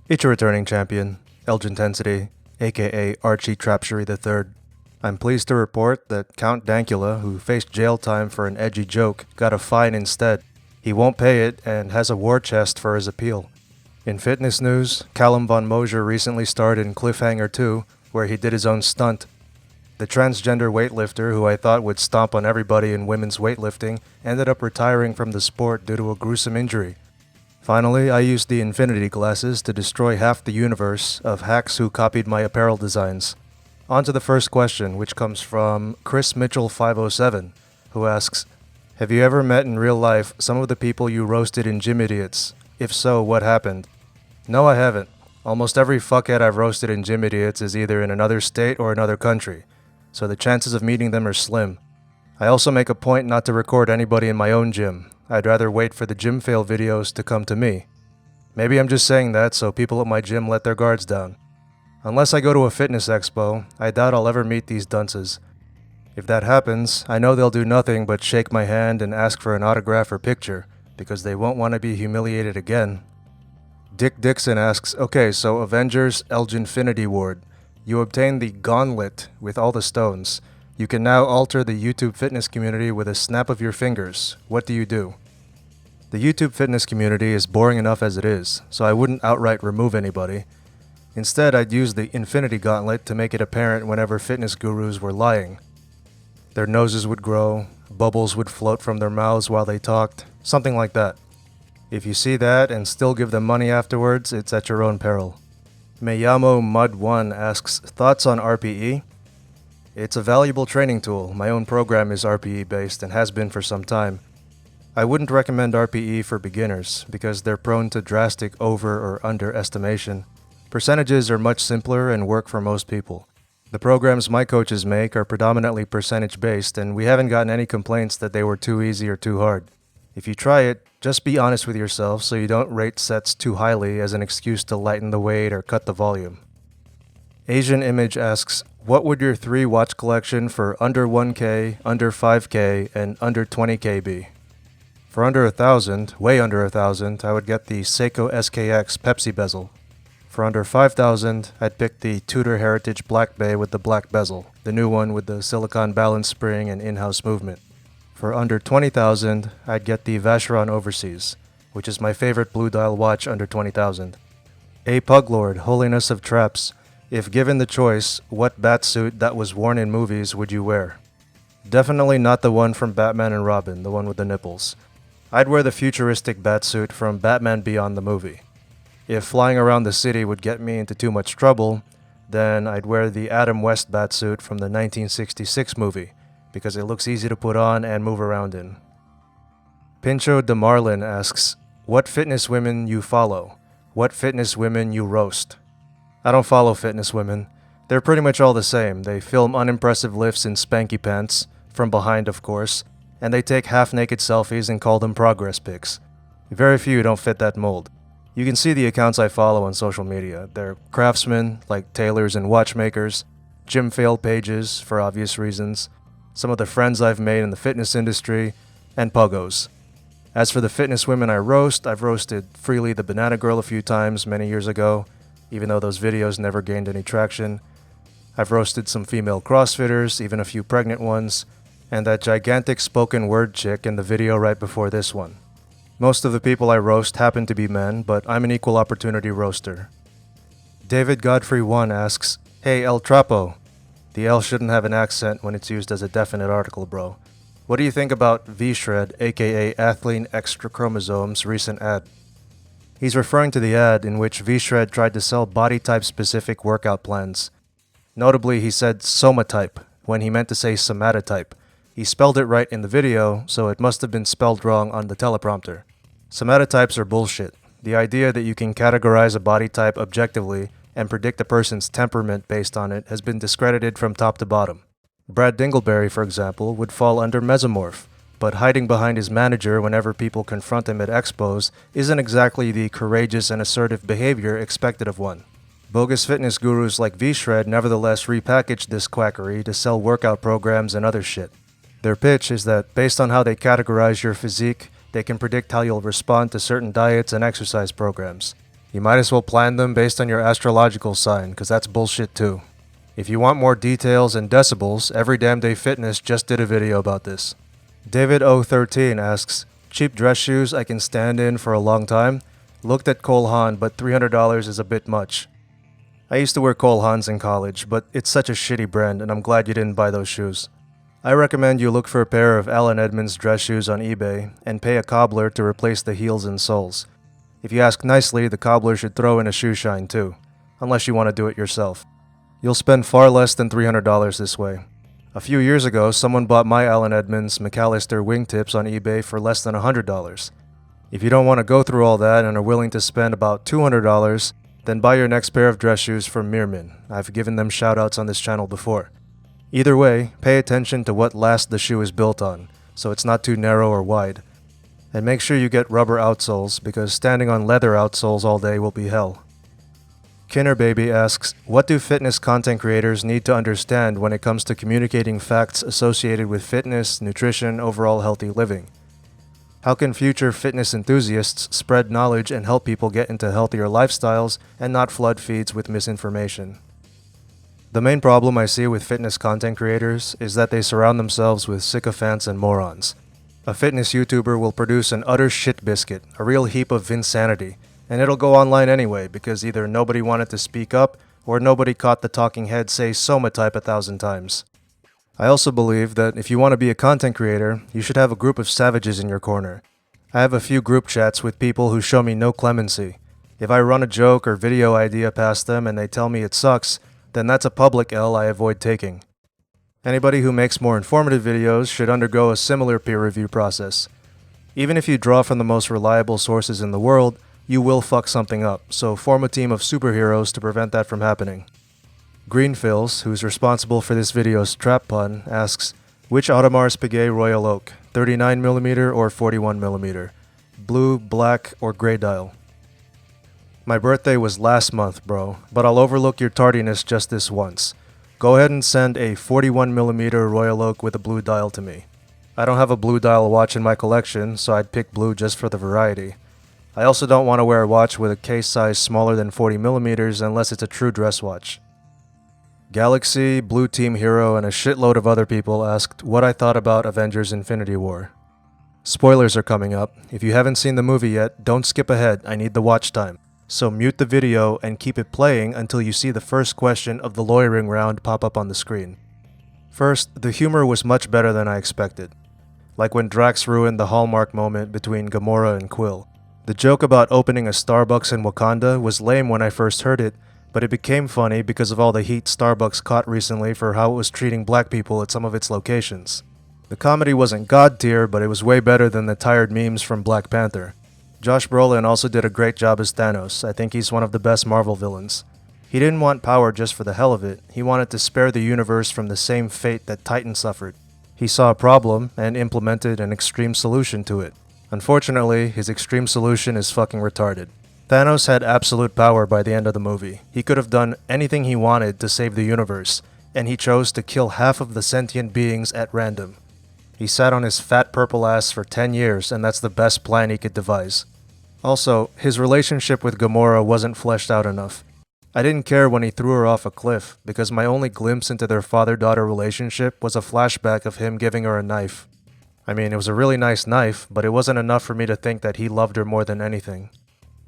It's your returning champion, Elgintensity, aka Archie Trapshery III. I'm pleased to report that Count Dankula, who faced jail time for an edgy joke, got a fine instead. He won't pay it and has a war chest for his appeal. In fitness news, Callum Von Mosier recently starred in Cliffhanger 2, where he did his own stunt. The transgender weightlifter who I thought would stomp on everybody in women's weightlifting ended up retiring from the sport due to a gruesome injury. Finally, I used the Infinity glasses to destroy half the universe of hacks who copied my apparel designs. On to the first question, which comes from Chris Mitchell 507, who asks, have you ever met in real life some of the people you roasted in Gym Idiots? If so, what happened? No, I haven't. Almost every fuckhead I've roasted in Gym Idiots is either in another state or another country, so the chances of meeting them are slim. I also make a point not to record anybody in my own gym. I'd rather wait for the gym fail videos to come to me. Maybe I'm just saying that so people at my gym let their guards down. Unless I go to a fitness expo, I doubt I'll ever meet these dunces. If that happens, I know they'll do nothing but shake my hand and ask for an autograph or picture, because they won't want to be humiliated again. Dick Dixon asks, okay, so Avengers Elgintensity Ward. You obtain the gauntlet with all the stones. You can now alter the YouTube fitness community with a snap of your fingers. What do you do? The YouTube fitness community is boring enough as it is, so I wouldn't outright remove anybody. Instead, I'd use the Infinity Gauntlet to make it apparent whenever fitness gurus were lying. Their noses would grow, bubbles would float from their mouths while they talked, something like that. If you see that and still give them money afterwards, it's at your own peril. Meyamo Mud1 asks, thoughts on RPE? It's a valuable training tool. My own program is RPE based and has been for some time. I wouldn't recommend RPE for beginners because they're prone to drastic over or underestimation. Percentages are much simpler and work for most people. The programs my coaches make are predominantly percentage based and we haven't gotten any complaints that they were too easy or too hard. If you try it, just be honest with yourself so you don't rate sets too highly as an excuse to lighten the weight or cut the volume. Asian Image asks, what would your 3 watch collection for under 1K, under 5K, and under 20K be? For under 1,000, way under 1,000, I would get the Seiko SKX Pepsi bezel. For under 5,000, I'd pick the Tudor Heritage Black Bay with the black bezel, the new one with the silicone balance spring and in-house movement. For under 20,000, I'd get the Vacheron Overseas, which is my favorite blue dial watch under 20,000. A Puglord, Holiness of Traps. If given the choice, what Batsuit that was worn in movies would you wear? Definitely not the one from Batman and Robin, the one with the nipples. I'd wear the futuristic Batsuit from Batman Beyond the movie. If flying around the city would get me into too much trouble, then I'd wear the Adam West Batsuit from the 1966 movie, because it looks easy to put on and move around in. Pincho de Marlin asks, what fitness women you follow? What fitness women you roast? I don't follow fitness women. They're pretty much all the same. They film unimpressive lifts in spanky pants, from behind of course, and they take half-naked selfies and call them progress pics. Very few don't fit that mold. You can see the accounts I follow on social media. They're craftsmen, like tailors and watchmakers, gym fail pages, for obvious reasons, some of the friends I've made in the fitness industry, and puggos. As for the fitness women I roast, I've roasted Freely the Banana Girl a few times many years ago, even though those videos never gained any traction. I've roasted some female CrossFitters, even a few pregnant ones, and that gigantic spoken word chick in the video right before this one. Most of the people I roast happen to be men, but I'm an equal opportunity roaster. David Godfrey 1 asks, hey El Trapo. The L shouldn't have an accent when it's used as a definite article, bro. What do you think about V-Shred, aka Athlean Extra Chromosomes' recent ad? He's referring to the ad in which V-Shred tried to sell body-type specific workout plans. Notably, he said somatype when he meant to say somatotype. He spelled it right in the video, so it must have been spelled wrong on the teleprompter. Somatotypes are bullshit. The idea that you can categorize a body type objectively and predict a person's temperament based on it has been discredited from top to bottom. Brad Dingleberry, for example, would fall under mesomorph, but hiding behind his manager whenever people confront him at expos isn't exactly the courageous and assertive behavior expected of one. Bogus fitness gurus like V-Shred nevertheless repackaged this quackery to sell workout programs and other shit. Their pitch is that based on how they categorize your physique, they can predict how you'll respond to certain diets and exercise programs. You might as well plan them based on your astrological sign, cause that's bullshit too. If you want more details and decibels, Every Damn Day Fitness just did a video about this. David O13 asks, cheap dress shoes I can stand in for a long time? Looked at Cole Haan, but $300 is a bit much. I used to wear Cole Haans in college, but it's such a shitty brand and I'm glad you didn't buy those shoes. I recommend you look for a pair of Allen Edmonds dress shoes on eBay and pay a cobbler to replace the heels and soles. If you ask nicely, the cobbler should throw in a shoe shine too, unless you want to do it yourself. You'll spend far less than $300 this way. A few years ago, someone bought my Allen Edmonds McAllister wingtips on eBay for less than $100. If you don't want to go through all that and are willing to spend about $200, then buy your next pair of dress shoes from Meermin. I've given them shoutouts on this channel before. Either way, pay attention to what last the shoe is built on, so it's not too narrow or wide. And make sure you get rubber outsoles, because standing on leather outsoles all day will be hell. Kinner Baby asks, what do fitness content creators need to understand when it comes to communicating facts associated with fitness, nutrition, overall healthy living? How can future fitness enthusiasts spread knowledge and help people get into healthier lifestyles and not flood feeds with misinformation? The main problem I see with fitness content creators is that they surround themselves with sycophants and morons. A fitness YouTuber will produce an utter shit biscuit, a real heap of insanity, and it'll go online anyway because either nobody wanted to speak up or nobody caught the talking head say Somatype 1,000 times. I also believe that if you want to be a content creator, you should have a group of savages in your corner. I have a few group chats with people who show me no clemency. If I run a joke or video idea past them and they tell me it sucks, then that's a public L I avoid taking. Anybody who makes more informative videos should undergo a similar peer review process. Even if you draw from the most reliable sources in the world, you will fuck something up, so form a team of superheroes to prevent that from happening. Greenfills, who's responsible for this video's trap pun, asks, which Audemars Piguet Royal Oak, 39mm or 41mm? Blue, black, or grey dial? My birthday was last month, bro, but I'll overlook your tardiness just this once. Go ahead and send a 41mm Royal Oak with a blue dial to me. I don't have a blue dial watch in my collection, so I'd pick blue just for the variety. I also don't want to wear a watch with a case size smaller than 40mm unless it's a true dress watch. Galaxy, Blue Team Hero, and a shitload of other people asked what I thought about Avengers Infinity War. Spoilers are coming up. If you haven't seen the movie yet, don't skip ahead, I need the watch time. So mute the video and keep it playing until you see the first question of the lawyering round pop up on the screen. First, the humor was much better than I expected. Like when Drax ruined the Hallmark moment between Gamora and Quill. The joke about opening a Starbucks in Wakanda was lame when I first heard it, but it became funny because of all the heat Starbucks caught recently for how it was treating black people at some of its locations. The comedy wasn't god tier, but it was way better than the tired memes from Black Panther. Josh Brolin also did a great job as Thanos. I think he's one of the best Marvel villains. He didn't want power just for the hell of it, he wanted to spare the universe from the same fate that Titan suffered. He saw a problem and implemented an extreme solution to it. Unfortunately, his extreme solution is fucking retarded. Thanos had absolute power by the end of the movie. He could have done anything he wanted to save the universe, and he chose to kill half of the sentient beings at random. He sat on his fat purple ass for 10 years, and that's the best plan he could devise. Also, his relationship with Gamora wasn't fleshed out enough. I didn't care when he threw her off a cliff, because my only glimpse into their father-daughter relationship was a flashback of him giving her a knife. I mean, it was a really nice knife, but it wasn't enough for me to think that he loved her more than anything.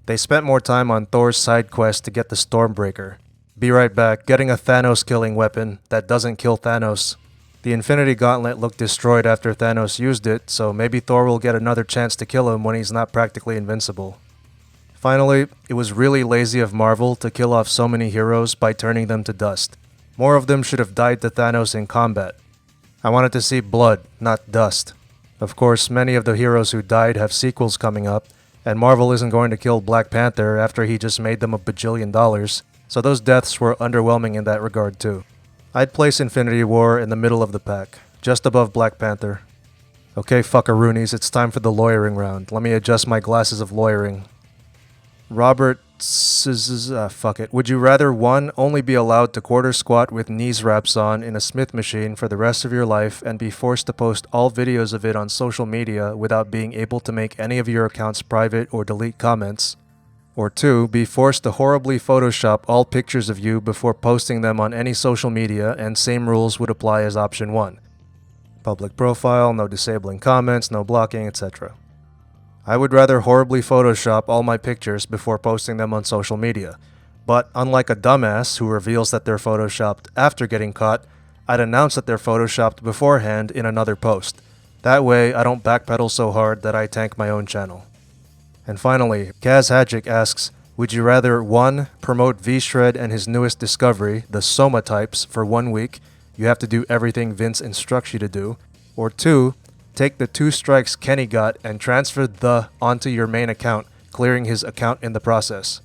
They spent more time on Thor's side quest to get the Stormbreaker. Be right back, getting a Thanos killing weapon that doesn't kill Thanos. The Infinity Gauntlet looked destroyed after Thanos used it, so maybe Thor will get another chance to kill him when he's not practically invincible. Finally, it was really lazy of Marvel to kill off so many heroes by turning them to dust. More of them should have died to Thanos in combat. I wanted to see blood, not dust. Of course, many of the heroes who died have sequels coming up, and Marvel isn't going to kill Black Panther after he just made them $1 billion, so those deaths were underwhelming in that regard too. I'd place Infinity War in the middle of the pack, just above Black Panther. Okay, fuckaroonies, it's time for the lawyering round. Let me adjust my glasses of lawyering. Robert fuck it. Would you rather 1. Only be allowed to quarter squat with knees wraps on in a Smith machine for the rest of your life and be forced to post all videos of it on social media without being able to make any of your accounts private or delete comments? Or 2. Be forced to horribly Photoshop all pictures of you before posting them on any social media, and same rules would apply as option 1. Public profile, no disabling comments, no blocking, etc. I would rather horribly Photoshop all my pictures before posting them on social media. But unlike a dumbass who reveals that they're photoshopped after getting caught, I'd announce that they're photoshopped beforehand in another post. That way, I don't backpedal so hard that I tank my own channel. And finally, Kaz Hadjic asks, would you rather 1. Promote V-Shred and his newest discovery, the Soma types, for 1 week, you have to do everything Vince instructs you to do, or 2. Take the 2 strikes Kenny got and transfer the onto your main account, clearing his account in the process?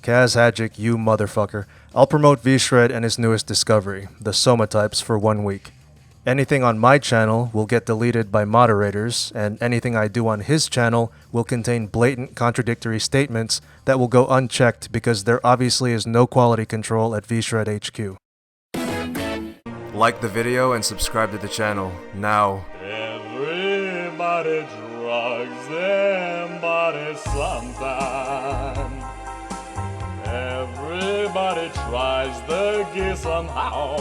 Kaz Hadjic, you motherfucker. I'll promote V-Shred and his newest discovery, the Soma types, for 1 week. Anything on my channel will get deleted by moderators, and anything I do on his channel will contain blatant contradictory statements that will go unchecked because there obviously is no quality control at V-Shred HQ. Like the video and subscribe to the channel, now. Everybody drugs their body sometime. Everybody tries the gear somehow.